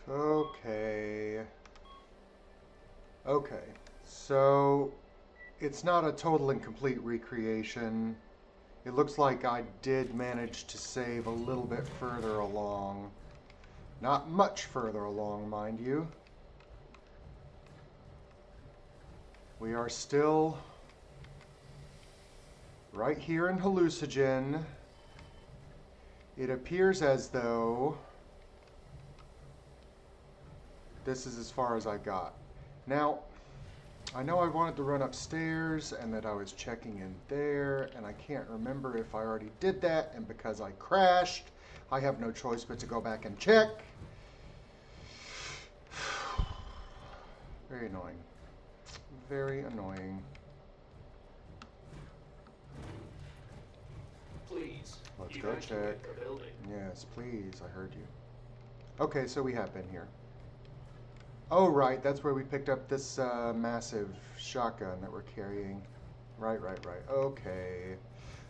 Okay. Okay. So it's not a total and complete recreation. It looks like I did manage to save a little bit further along. Not much further along, mind you. We are still right here in HalluciGen. It appears as though this is as far as I got. Now, I know I wanted to run upstairs and that I was checking in there, and I can't remember if I already did that, and because I crashed, I have no choice but to go back and check. Very annoying. Very annoying. Please. Let's go check. The building. Yes, please. I heard you. Okay, so we have been here. Oh, right. That's where we picked up this massive shotgun that we're carrying. Right. Okay.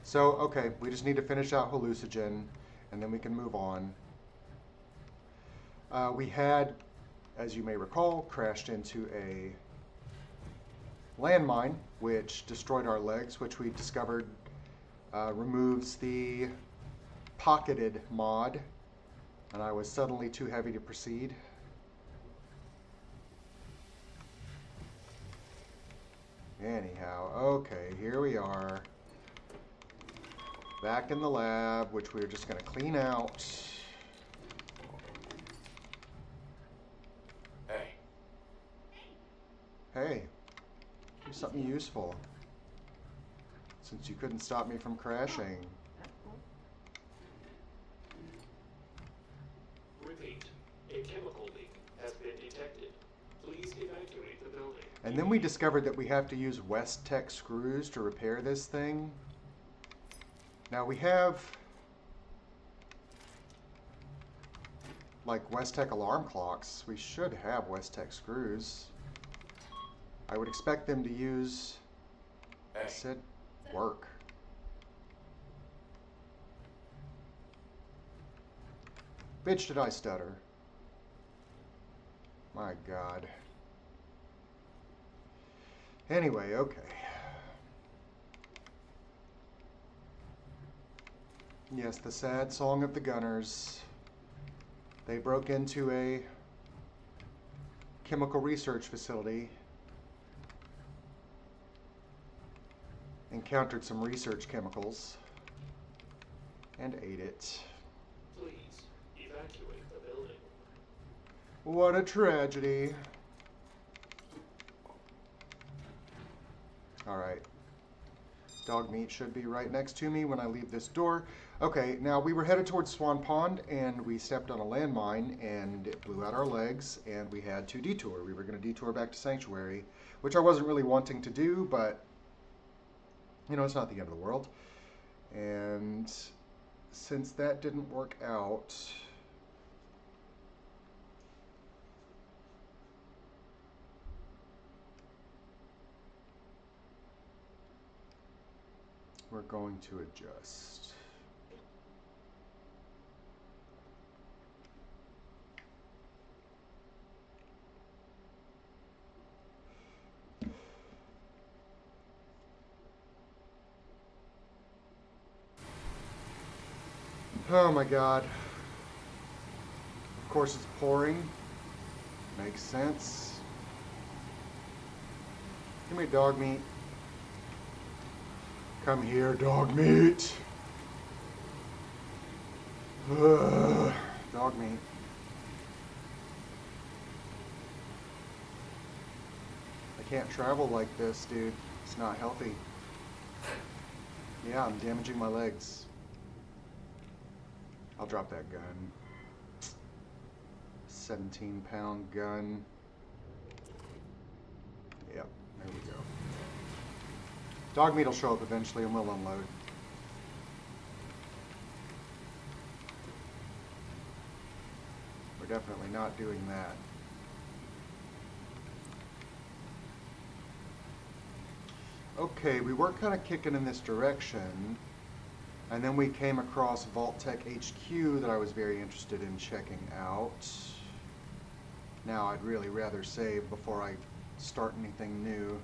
So, okay, we just need to finish out HalluciGen, and then we can move on. We had, as you may recall, crashed into a landmine, which destroyed our legs, which we discovered removes the pocketed mod, and I was suddenly too heavy to proceed. Anyhow, okay, here we are. Back in the lab, which we're just going to clean out. Hey. Hey, do something useful. Since you couldn't stop me from crashing. Repeat. A chemical leak has been detected. Please evacuate the building. And then we discovered that we have to use West Tech screws to repair this thing. Now we have like West Tech alarm clocks. We should have West Tech screws. I would expect them to use, I said, work. Bitch, did I stutter. My God. Anyway, okay. Yes, the sad song of the gunners. They broke into a chemical research facility, encountered some research chemicals, and ate it. Please evacuate the building. What a tragedy. Alright. Dog meat should be right next to me when I leave this door. Okay, now we were headed towards Swan Pond, and we stepped on a landmine, and it blew out our legs, and we had to detour. We were going to detour back to Sanctuary, which I wasn't really wanting to do, but, you know, it's not the end of the world. And since that didn't work out, we're going to adjust. Oh my God. Of course it's pouring. Makes sense. Give me dog meat. Come here, dog meat. Ugh, dog meat. I can't travel like this, dude. It's not healthy. Yeah, I'm damaging my legs. I'll drop that gun. 17-pound gun. Yep, there we go. Dog meat will show up eventually and we'll unload. We're definitely not doing that. Okay, we were kind of kicking in this direction, and then we came across Vault Tech HQ that I was very interested in checking out. Now I'd really rather save before I start anything new.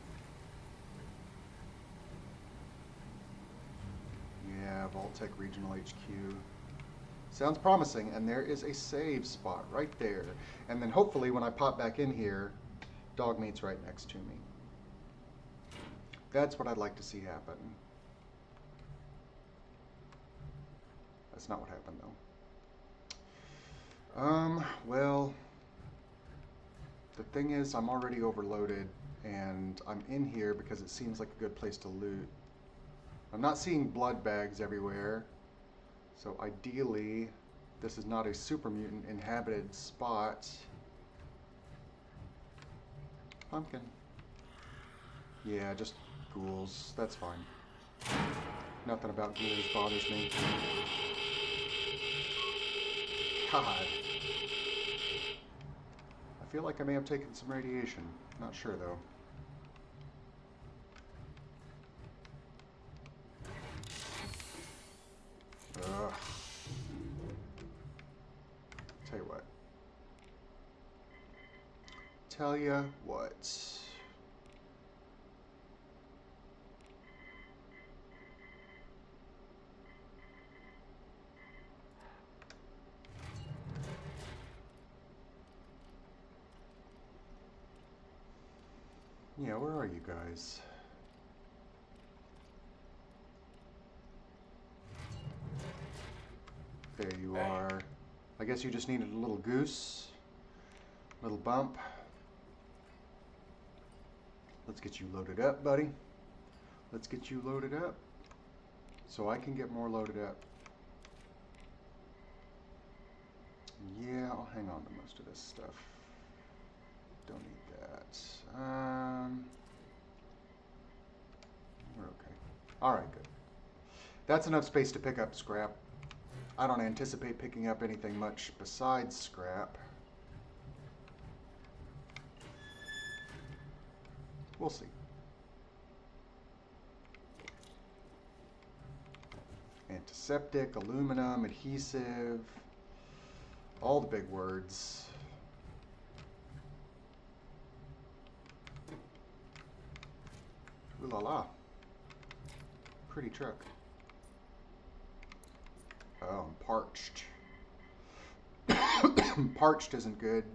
Yeah, Vault-Tec Regional HQ. Sounds promising, and there is a save spot right there. And then hopefully when I pop back in here, Dogmeat's right next to me. That's what I'd like to see happen. That's not what happened, though. Well, the thing is, I'm already overloaded, and I'm in here because it seems like a good place to loot. I'm not seeing blood bags everywhere, so ideally, this is not a super mutant inhabited spot. Pumpkin. Yeah, just ghouls. That's fine. Nothing about ghouls bothers me. God. I feel like I may have taken some radiation. Not sure, though. Ugh. Tell you what. Tell ya what. Yeah, where are you guys? There you are. I guess you just needed a little goose. Little bump. Let's get you loaded up, buddy. Let's get you loaded up so I can get more loaded up. Yeah, I'll hang on to most of this stuff. Don't need that. We're okay. Alright, good. That's enough space to pick up scrap. I don't anticipate picking up anything much besides scrap. We'll see. Antiseptic, aluminum, adhesive, all the big words. Ooh la la. Pretty truck. Oh, I'm parched. Parched isn't good.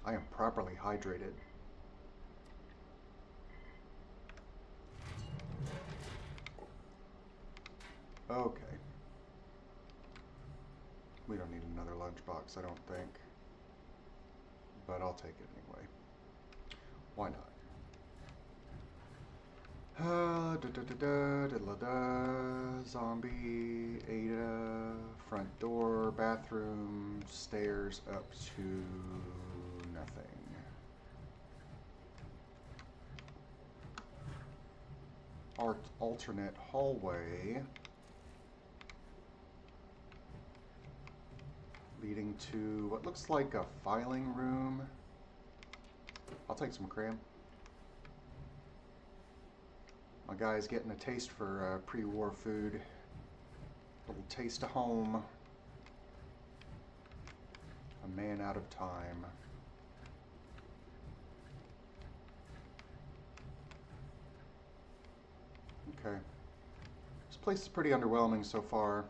I am properly hydrated. Okay. We don't need another lunchbox, I don't think. But I'll take it anyway. Why not? Zombie, Ada, front door, bathroom, stairs up to nothing. Alternate hallway leading to what looks like a filing room. I'll take some cram. My guy's getting a taste for pre-war food. A little taste of home. A man out of time. Okay. This place is pretty underwhelming so far.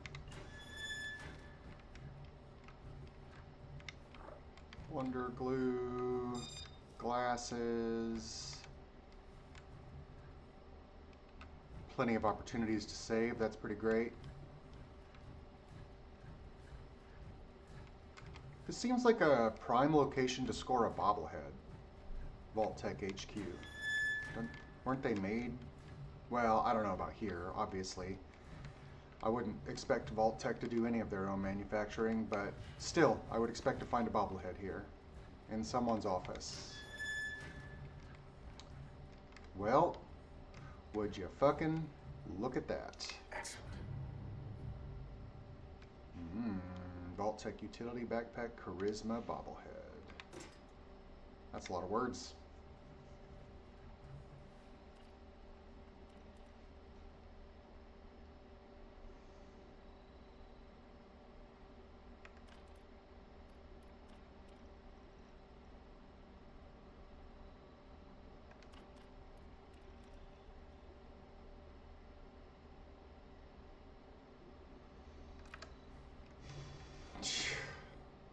Wonder glue, glasses. Plenty of opportunities to save, that's pretty great. This seems like a prime location to score a bobblehead. Vault-Tec HQ. Weren't they made? Well, I don't know about here, obviously. I wouldn't expect Vault-Tec to do any of their own manufacturing, but still, I would expect to find a bobblehead here. In someone's office. Well, would you fucking look at that? Excellent. Vault-Tec Utility Backpack Charisma Bobblehead. That's a lot of words.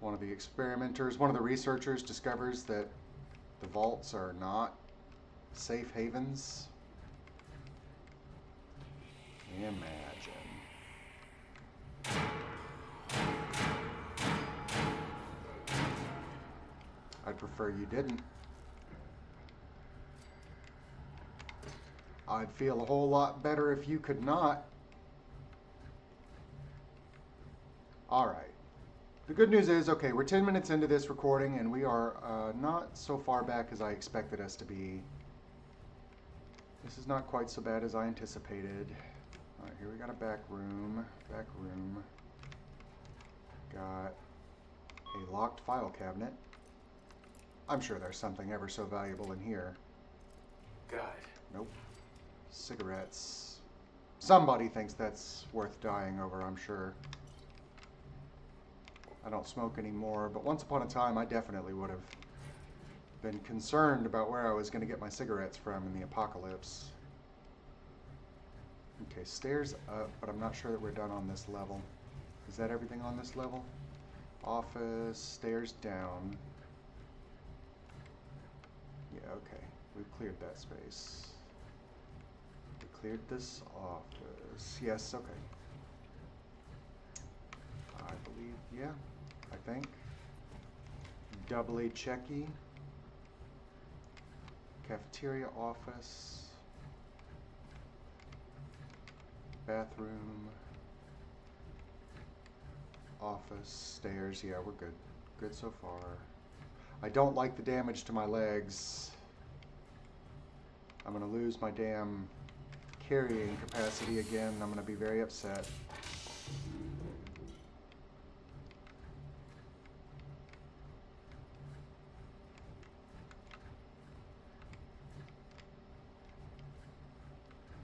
one of the experimenters, one of the researchers discovers that the vaults are not safe havens. Imagine. I'd prefer you didn't. I'd feel a whole lot better if you could not. Alright. The good news is, okay, we're 10 minutes into this recording and we are not so far back as I expected us to be. This is not quite so bad as I anticipated. Alright, here we got a back room. Got a locked file cabinet. I'm sure there's something ever so valuable in here. God. Nope. Cigarettes. Somebody thinks that's worth dying over, I'm sure. I don't smoke anymore, but once upon a time I definitely would have been concerned about where I was going to get my cigarettes from in the apocalypse. Okay, stairs up, but I'm not sure that we're done on this level. Is that everything on this level? Office, stairs down. Yeah, okay. We've cleared that space. We cleared this office. Yes, okay. I believe, yeah, I think. Doubly checky. Cafeteria, office. Bathroom. Office, stairs. Yeah, we're good. Good so far. I don't like the damage to my legs. I'm going to lose my damn carrying capacity again. I'm going to be very upset.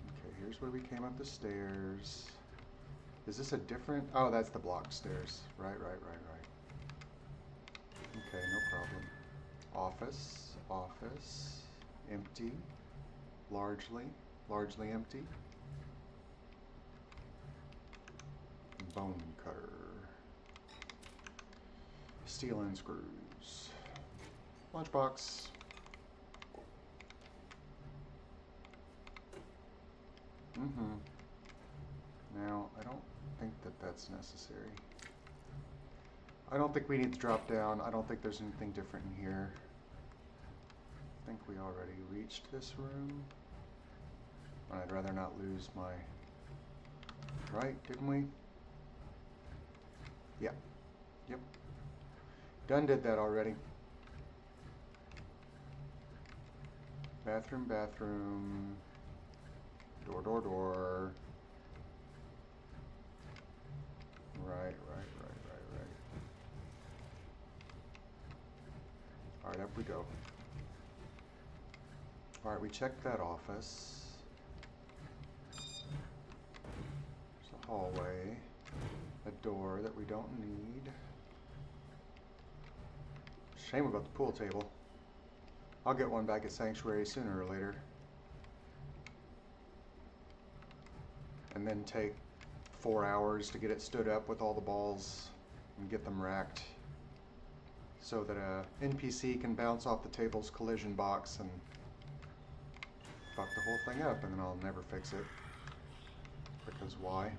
Okay, here's where we came up the stairs. Is this a different... Oh, that's the block stairs. Right. Okay, no problem. Office. Empty. Largely empty. Bone cutter. Steel and screws. Lunchbox. Now, I don't think that that's necessary. I don't think we need to drop down. I don't think there's anything different in here. I think we already reached this room. I'd rather not lose my... Right, didn't we? Yeah. Yep. Done did that already. Bathroom. Door. Right. Alright, up we go. Alright, we checked that office. There's a hallway. A door that we don't need. Shame about the pool table. I'll get one back at Sanctuary sooner or later. And then take 4 hours to get it stood up with all the balls and get them racked so that a NPC can bounce off the table's collision box and fuck the whole thing up, and then I'll never fix it. Because why?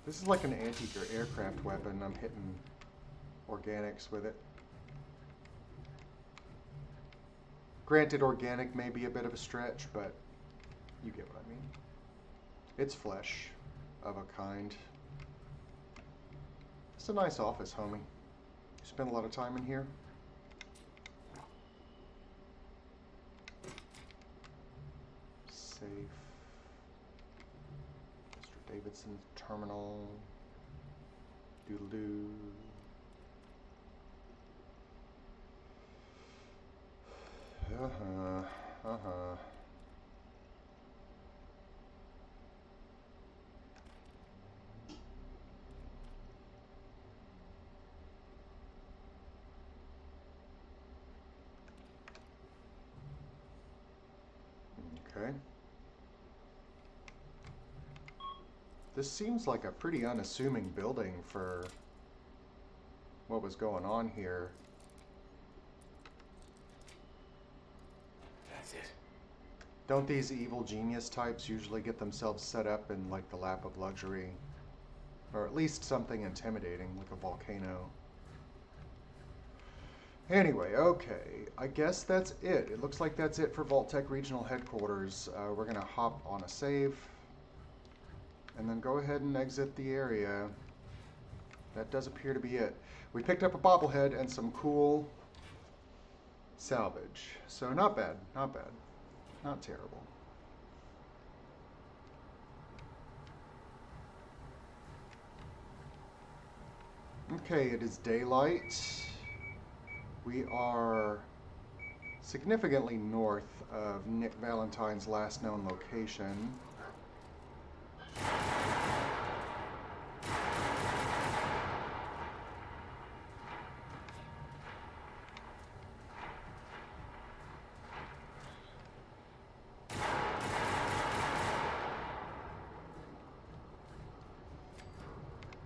This is like an anti-aircraft weapon. I'm hitting organics with it. Granted, organic may be a bit of a stretch, but you get what I mean. It's flesh of a kind. It's a nice office, homie. You spend a lot of time in here? Safe. Mr. Davidson's terminal. Doodle-doo. Okay. This seems like a pretty unassuming building for what was going on here. That's it. Don't these evil genius types usually get themselves set up in like the lap of luxury? Or at least something intimidating, like a volcano. Anyway, okay, I guess that's it. It looks like that's it for Vault-Tec Regional Headquarters. We're going to hop on a save, and then go ahead and exit the area. That does appear to be it. We picked up a bobblehead and some cool salvage. So not bad, not bad. Not terrible. Okay, it is daylight. We are significantly north of Nick Valentine's last known location.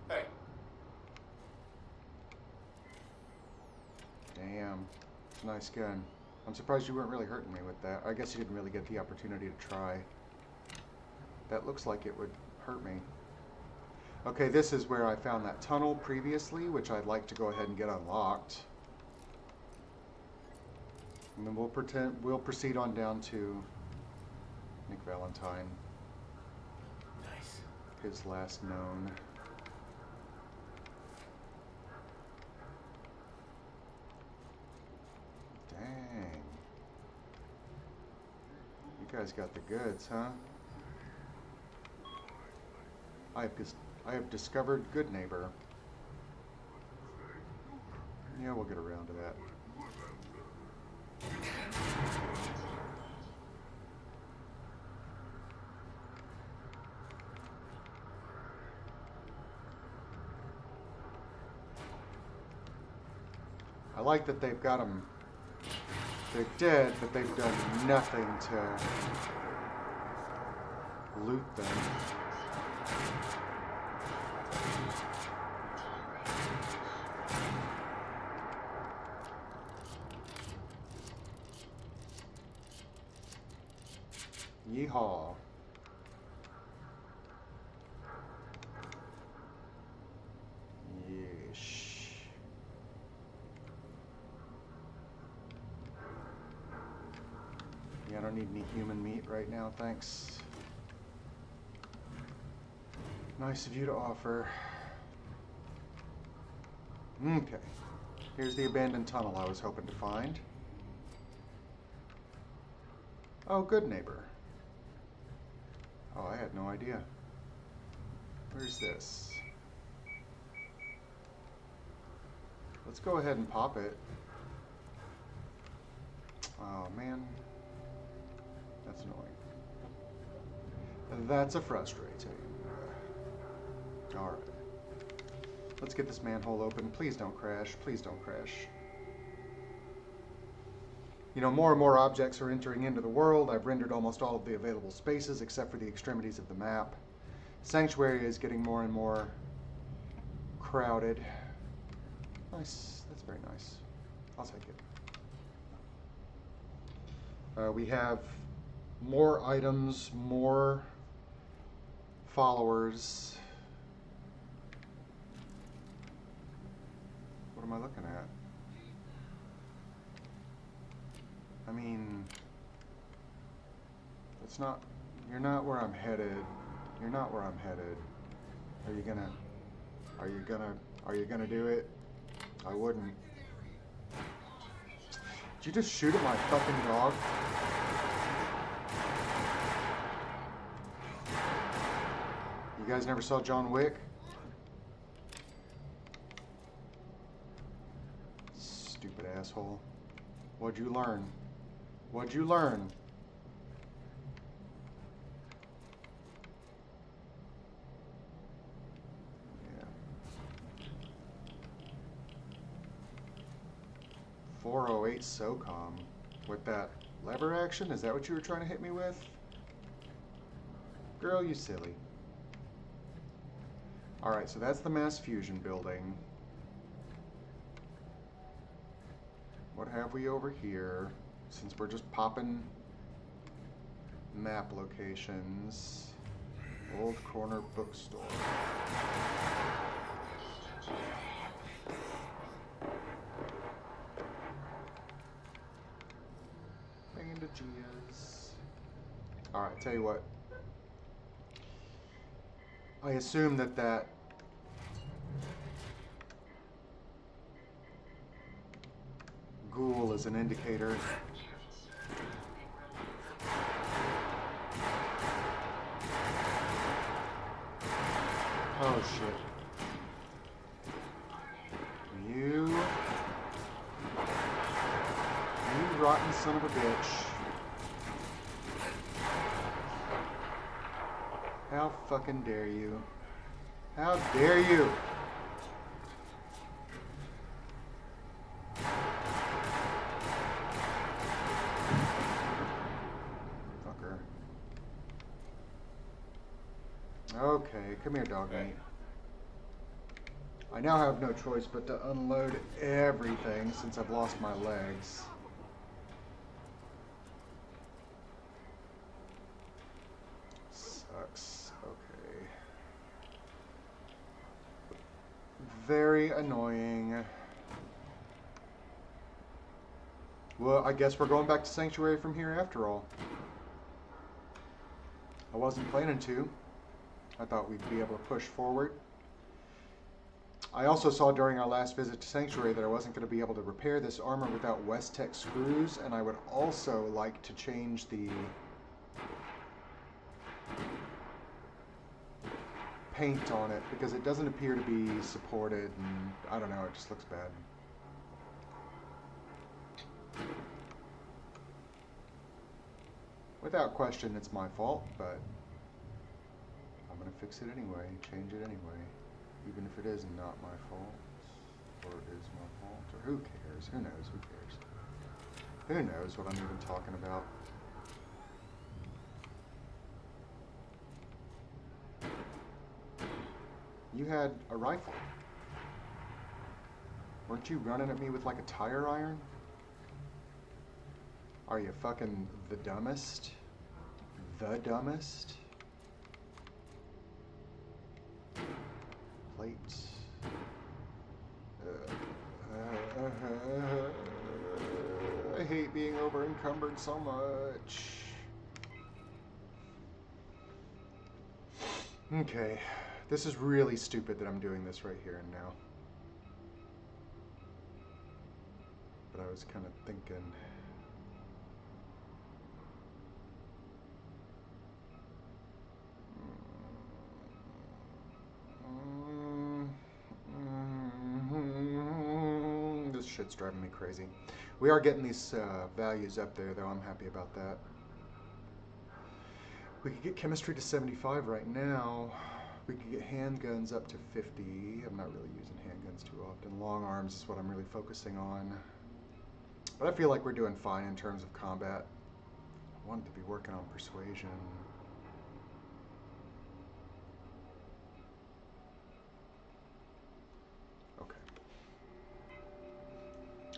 Hey. Damn. Nice gun. I'm surprised you weren't really hurting me with that. I guess you didn't really get the opportunity to try. That looks like it would hurt me. Okay, this is where I found that tunnel previously, which I'd like to go ahead and get unlocked. And then we'll proceed on down to Nick Valentine. Nice. His last known. Dang. You guys got the goods, huh? I have discovered Good Neighbor. Yeah, we'll get around to that. I like that they've got them. They're dead, but they've done nothing to loot them. Yeehaw. Yeesh. Yeah, I don't need any human meat right now, thanks. Nice of you to offer. Okay. Here's the abandoned tunnel I was hoping to find. Oh, Good Neighbor. Oh, I had no idea. Where's this? Let's go ahead and pop it. Oh, man. That's annoying. That's a frustrating. Alright. Let's get this manhole open. Please don't crash. Please don't crash. You know, more and more objects are entering into the world. I've rendered almost all of the available spaces except for the extremities of the map. Sanctuary is getting more and more crowded. Nice. That's very nice. I'll take it. We have more items, more followers. What am I looking at? I mean, it's not, you're not where I'm headed. You're not where I'm headed. Are you gonna do it? I wouldn't. Did you just shoot at my fucking dog? You guys never saw John Wick? Stupid asshole. What'd you learn? What'd you learn? Yeah. 408 SOCOM. With that lever action? Is that what you were trying to hit me with? Girl, you silly. Alright, so that's the mass fusion building. What have we over here? Since we're just popping map locations. Old corner bookstore. Bandages. Alright, tell you what. I assume that ghoul is an indicator. Oh shit. You rotten son of a bitch. How fucking dare you? How dare you? Fucker. Okay, come here, dog meat. I now have no choice but to unload everything since I've lost my legs. Sucks. Okay. Very annoying. Well, I guess we're going back to Sanctuary from here after all. I wasn't planning to. I thought we'd be able to push forward. I also saw during our last visit to Sanctuary that I wasn't going to be able to repair this armor without West-Tech screws, and I would also like to change the paint on it because it doesn't appear to be supported, and I don't know, it just looks bad. Without question, it's my fault, but I'm going to fix it anyway, change it anyway. Even if it is not my fault, or it is my fault, or who cares? Who knows? Who cares? Who knows what I'm even talking about? You had a rifle. Weren't you running at me with like a tire iron? Are you fucking the dumbest? The dumbest? Plates. I hate being over encumbered so much. Okay, this is really stupid that I'm doing this right here and now. But I was kind of thinking. This shit's driving me crazy. We are getting these values up there, though. I'm happy about that. We could get chemistry to 75 right now. We could get handguns up to 50. I'm not really using handguns too often. Long arms is what I'm really focusing on. But I feel like we're doing fine in terms of combat. I wanted to be working on persuasion. Okay.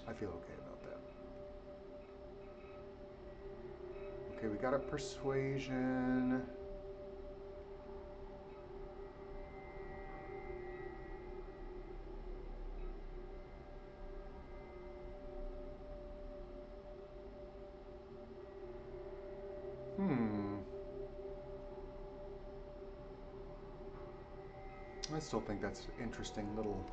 I feel okay about that. Okay, we got a persuasion. I still think that's an interesting little...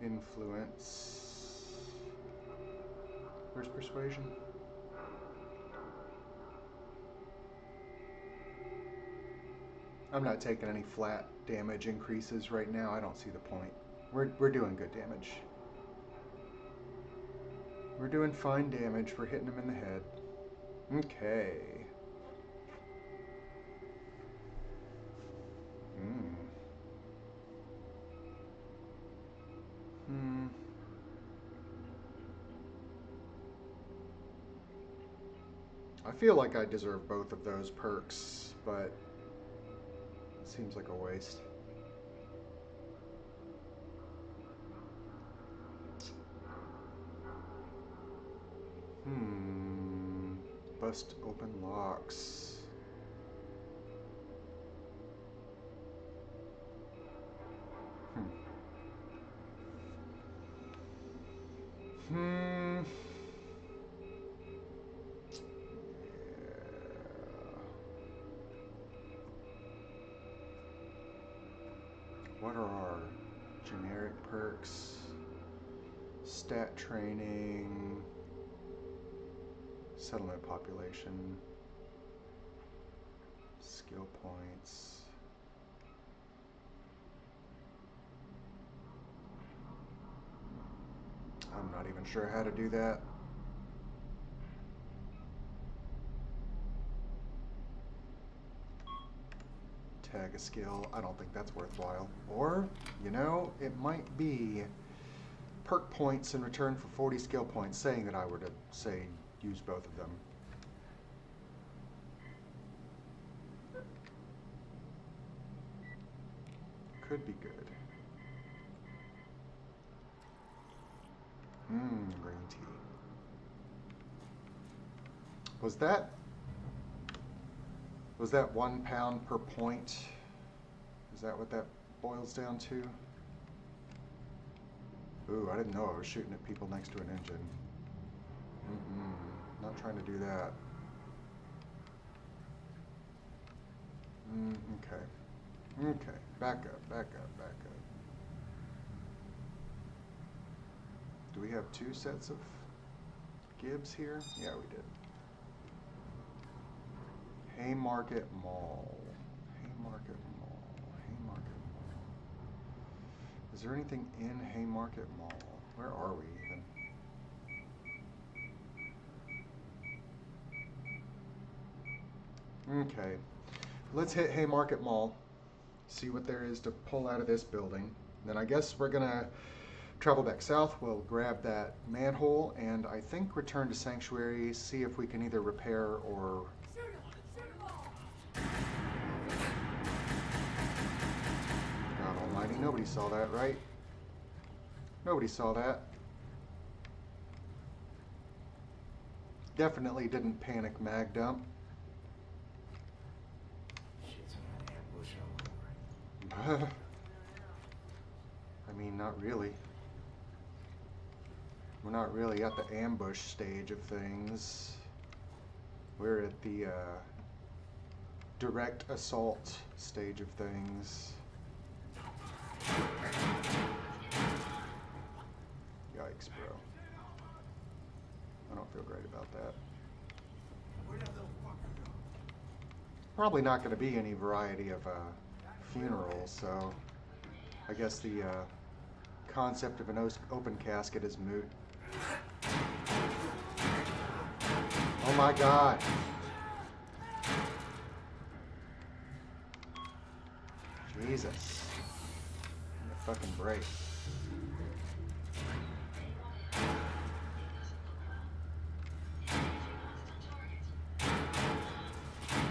Influence. Where's persuasion? I'm not taking any flat damage increases right now. I don't see the point. We're doing good damage. We're doing fine damage. We're hitting him in the head. Okay. I feel like I deserve both of those perks, but it seems like a waste. Bust open locks. Yeah. What are our generic perks? Stat training, settlement population, skill points. I'm not even sure how to do that. Tag a skill. I don't think that's worthwhile. Or, you know, it might be perk points in return for 40 skill points, saying that I were to, say, use both of them. Could be good. Green tea. Was that £1 per point? Is that what that boils down to? Ooh, I didn't know I was shooting at people next to an engine. Not trying to do that. Okay. Okay. Back up, back up, back up. Do we have 2 sets of Gibbs here? Yeah, we did. Haymarket Mall. Haymarket Mall. Haymarket Mall. Is there anything in Haymarket Mall? Where are we even? Okay. Let's hit Haymarket Mall. See what there is to pull out of this building. Then I guess we're gonna travel back south. We'll grab that manhole and I think return to Sanctuary, see if we can either repair or... God almighty, nobody saw that, right? Nobody saw that. Definitely didn't panic mag dump. I mean, not really. We're not really at the ambush stage of things. We're at the direct assault stage of things. Yikes, bro. I don't feel great about that. Probably not going to be any variety of funerals, so I guess the concept of an open casket is moot. Oh my God. Jesus. Give me a fucking break.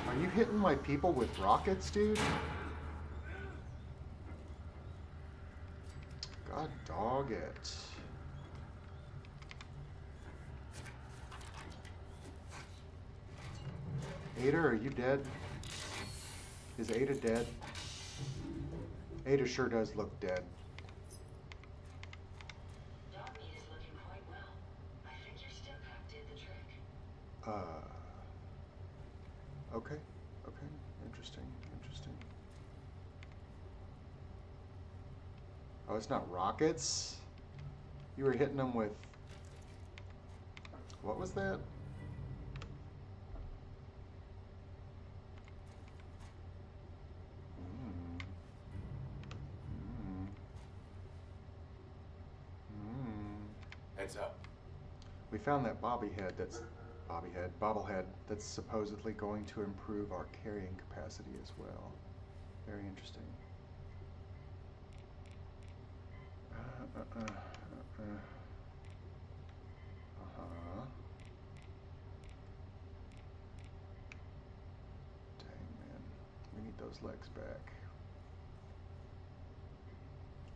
Are you hitting my people with rockets, dude? God dog it. Ada, are you dead? Is Ada dead? Ada sure does look dead. Dogmeat is looking quite well. I think your step pack did the trick. Okay. Okay. Interesting. Interesting. Oh, it's not rockets? You were hitting them with... What was that? Heads up. We found that bobblehead that's supposedly going to improve our carrying capacity as well. Very interesting. Uh-huh. Dang, man. We need those legs back.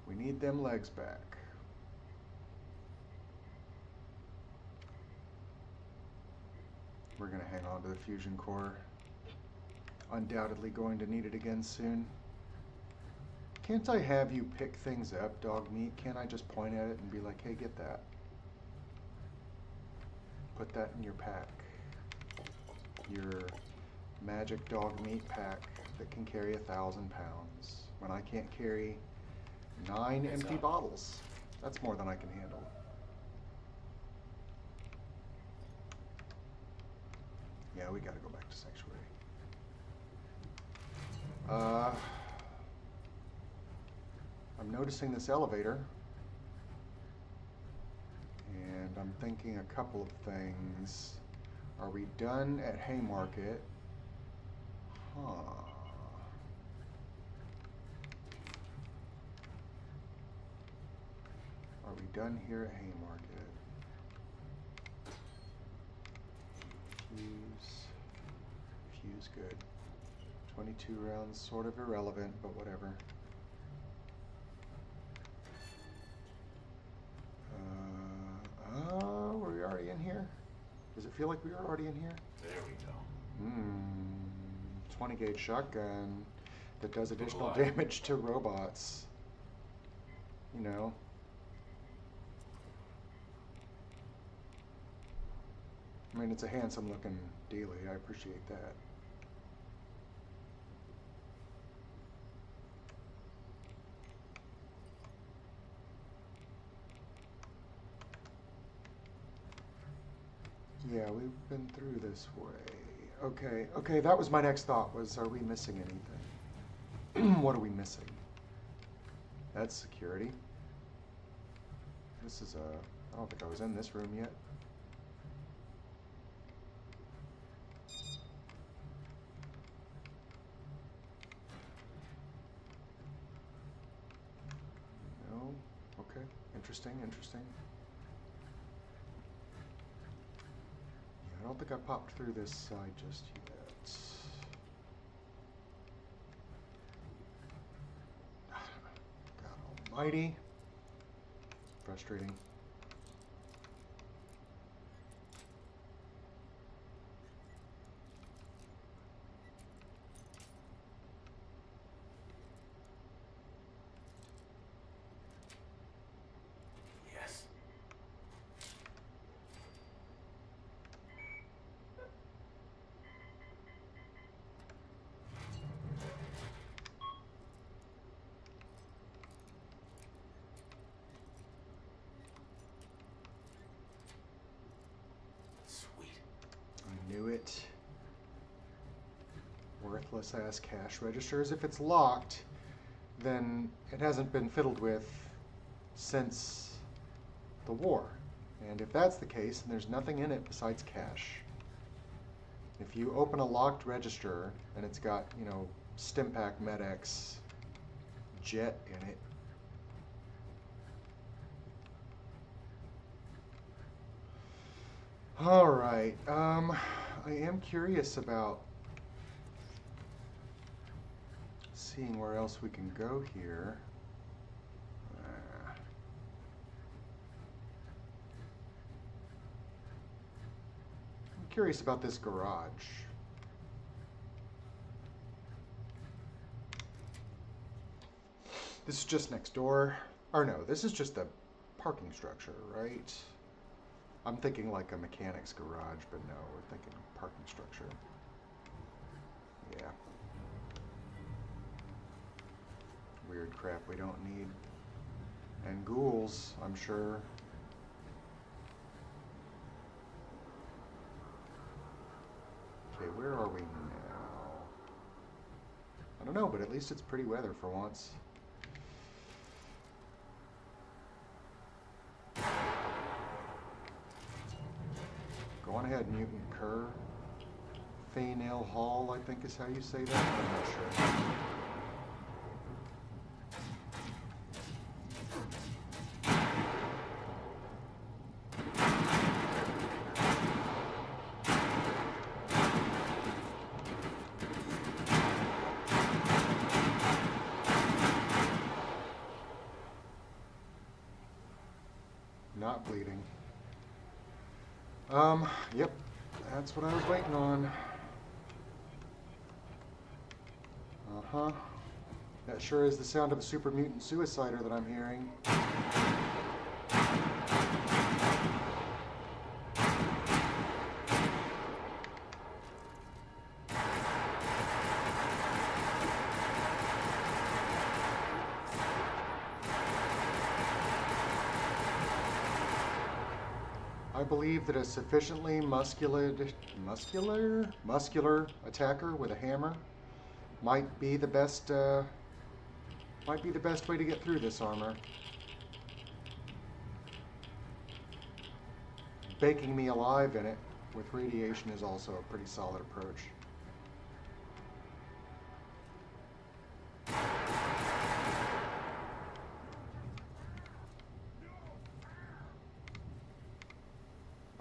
We need them legs back. We're going to hang on to the fusion core. Undoubtedly going to need it again soon. Can't I have you pick things up, dog meat? Can't I just point at it and be like, hey, get that? Put that in your pack. Your magic dog meat pack that can carry 1,000 pounds. When I can't carry 9 empty bottles. That's more than I can handle. Yeah, we gotta go back to Sanctuary. I'm noticing this elevator. And I'm thinking a couple of things. Are we done at Haymarket? Huh. Are we done here at Haymarket? Fuse good. 22 rounds, sort of irrelevant, but whatever. Oh, were we already in here? Does it feel like we were already in here? There we go. 20 gauge shotgun that does additional damage to robots. You know. I mean, it's a handsome looking daily. I appreciate that. Yeah, we've been through this way. Okay, that was my next thought, was are we missing anything? What are we missing? That's security. This is I don't think I was in this room yet. No? Okay, interesting. I don't think I popped through this side just yet. God almighty. Frustrating. Yes. I knew it. Worthless ass cash registers. If it's locked, then it hasn't been fiddled with since the war. And if that's the case, then there's nothing in it besides cash. If you open a locked register and it's got, you know, Stimpack MedX jet in it, all right, I am curious about seeing where else we can go here. I'm curious about this garage. This is just next door. Or no, this is just a parking structure, right? I'm thinking like a mechanic's garage, but no, we're thinking parking structure. Yeah. Weird crap we don't need. And ghouls, I'm sure. Okay, where are we now? I don't know, but at least it's pretty weather for once. mutant cur. Fainale Hall, I think is how you say that. I'm not sure. Not bleeding. Yep. That's what I was waiting on. Uh-huh. That sure is the sound of a super mutant suicider that I'm hearing. I believe that a sufficiently muscular attacker with a hammer might be the best way to get through this armor. Baking me alive in it with radiation is also a pretty solid approach.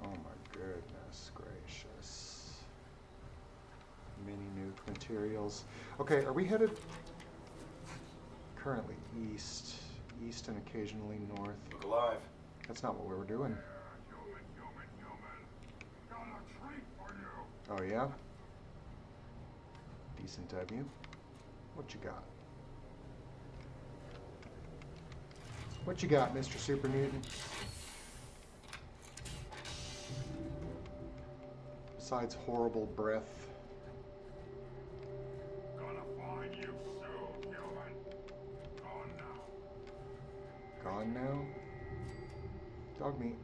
Oh my goodness gracious. Many nuke materials. Okay, are we headed currently east and occasionally north? Look alive. That's not what we were doing. Oh yeah? Decent of you. What you got? What you got, Mr. Super Mutant? Besides horrible breath. Gonna find you soon, human. Gone now. Gone now? Dog meat.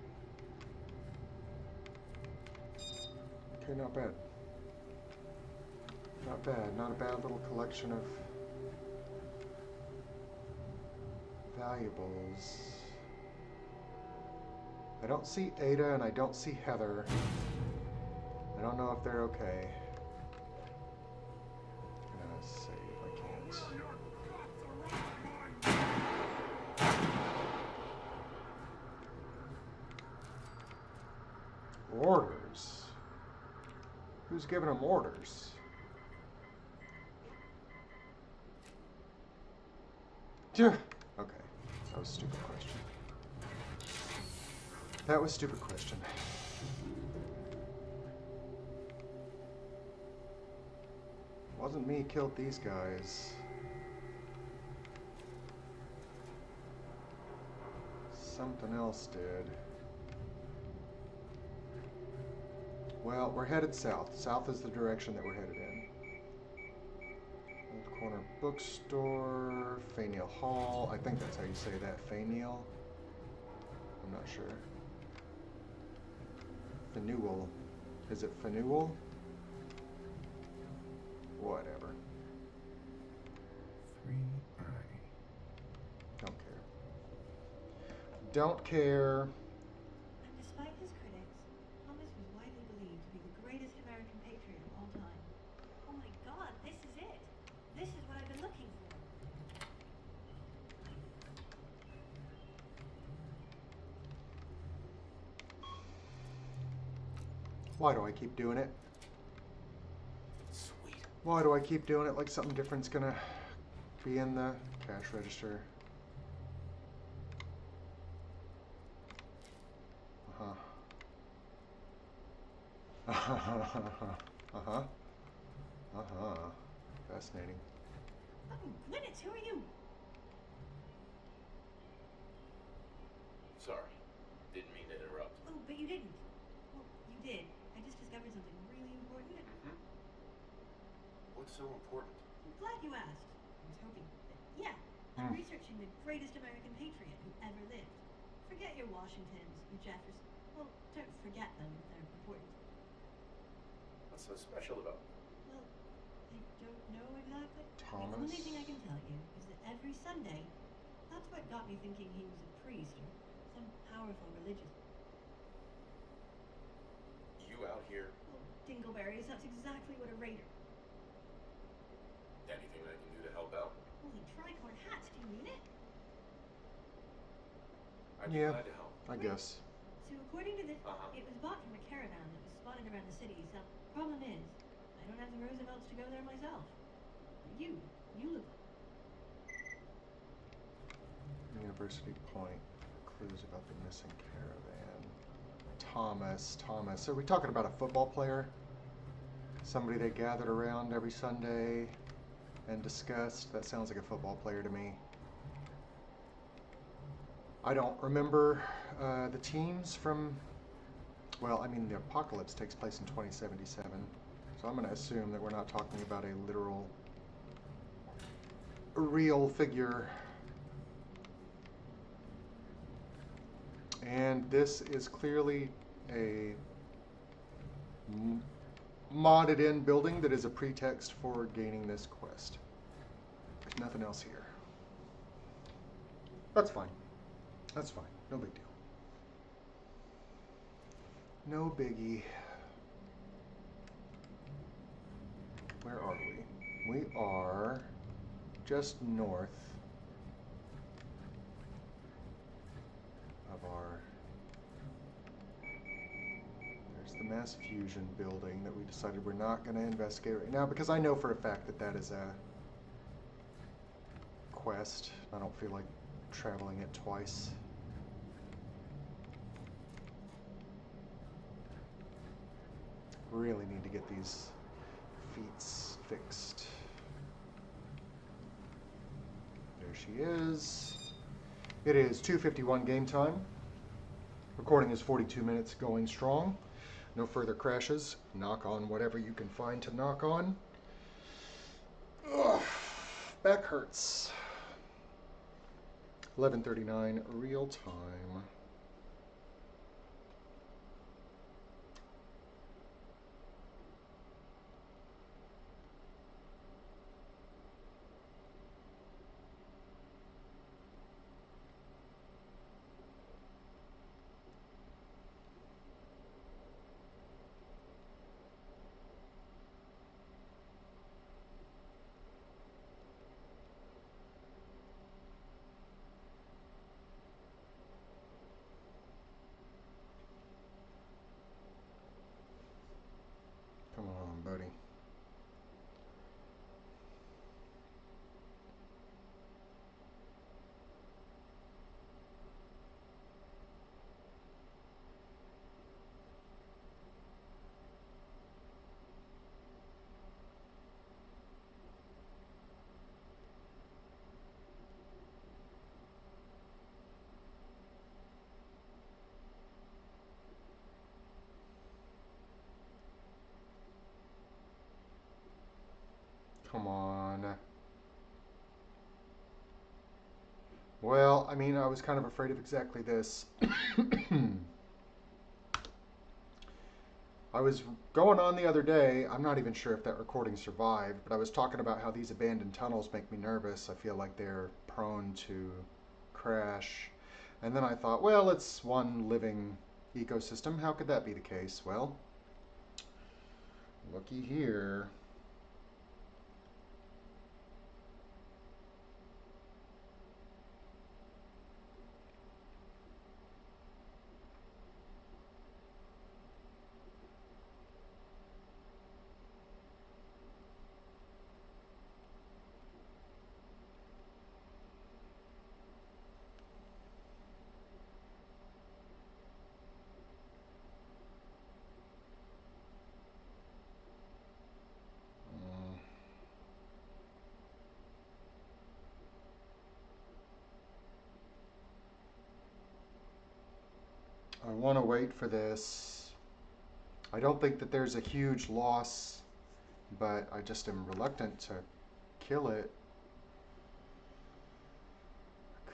Okay, not bad. Not bad. Not a bad little collection of valuables. I don't see Ada and I don't see Heather. I don't know if they're okay. I'm gonna save. I can't. Orders? Who's giving them orders? Okay, that was a stupid question. That was a stupid question. Wasn't me killed these guys. Something else did. Well, we're headed south. South is the direction that we're headed in. Old Corner Bookstore, Fainale Hall. I think that's how you say that, Fainale. I'm not sure. Fanuel. Is it Fanuel? Whatever. 3I. Don't care. Don't care. And despite his critics, Thomas was widely believed to be the greatest American patriot of all time. Oh my God, this is it. This is what I've been looking for. Why do I keep doing it? Sweet. Why do I keep doing it like something different's gonna be in the cash register? Uh-huh. Fascinating. Oh, Gwyneth, who are you? Sorry. Didn't mean to interrupt. Oh, but you didn't. Well, you did. I just discovered something really important. What's so important? I'm glad you asked. I was hoping. Yeah, I'm researching the greatest American patriot who ever lived. Forget your Washingtons, your Jeffersons. Well, don't forget them. They're important. What's so special about it? Well, I don't know exactly. Thomas? The only thing I can tell you is that every Sunday, that's what got me thinking he was a priest or some powerful religious. You out here? Well, dingleberries, that's exactly what a raider... Anything I can do to help out? Holy tricorn hats, do you mean it? I'd be Yeah, glad to help. I guess. So according to this, Uh-huh. it was bought from a caravan that was spotted around the city. So problem is, I don't have the Roosevelts to go there myself. But you live there. University Point. Clues about the missing caravan. Thomas. Are we talking about a football player? Somebody they gathered around every Sunday and discussed? That sounds like a football player to me. I don't remember the teams from... Well, I mean, the apocalypse takes place in 2077. So I'm going to assume that we're not talking about a literal, real figure. And this is clearly a modded in building that is a pretext for gaining this quest. There's nothing else here. That's fine. That's fine. No big deal. No biggie. Where are we? We are just north of our... There's the mass fusion building that we decided we're not going to investigate right now because I know for a fact that that is a quest. I don't feel like traveling it twice. Really need to get these feats fixed. There she is. It is 2:51 game time. Recording is 42 minutes going strong. No further crashes. Knock on whatever you can find to knock on. Ugh, back hurts. 11:39 real time. Come on, buddy. Come on. Well, I mean, I was kind of afraid of exactly this. I was going on the other day, I'm not even sure if that recording survived, but I was talking about how these abandoned tunnels make me nervous. I feel like they're prone to crash. And then I thought, well, it's one living ecosystem. How could that be the case? Well, looky here. I want to wait for this. I don't think that there's a huge loss, but I just am reluctant to kill it.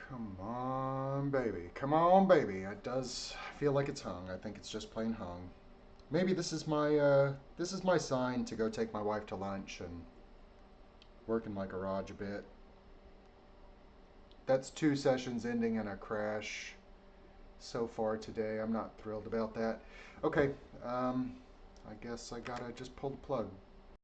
Come on, baby. Come on, baby. It does feel like it's hung. I think it's just plain hung. Maybe this is my sign to go take my wife to lunch and work in my garage a bit. That's 2 sessions ending in a crash so far today. I'm not thrilled about that. Okay, I guess I gotta just pull the plug.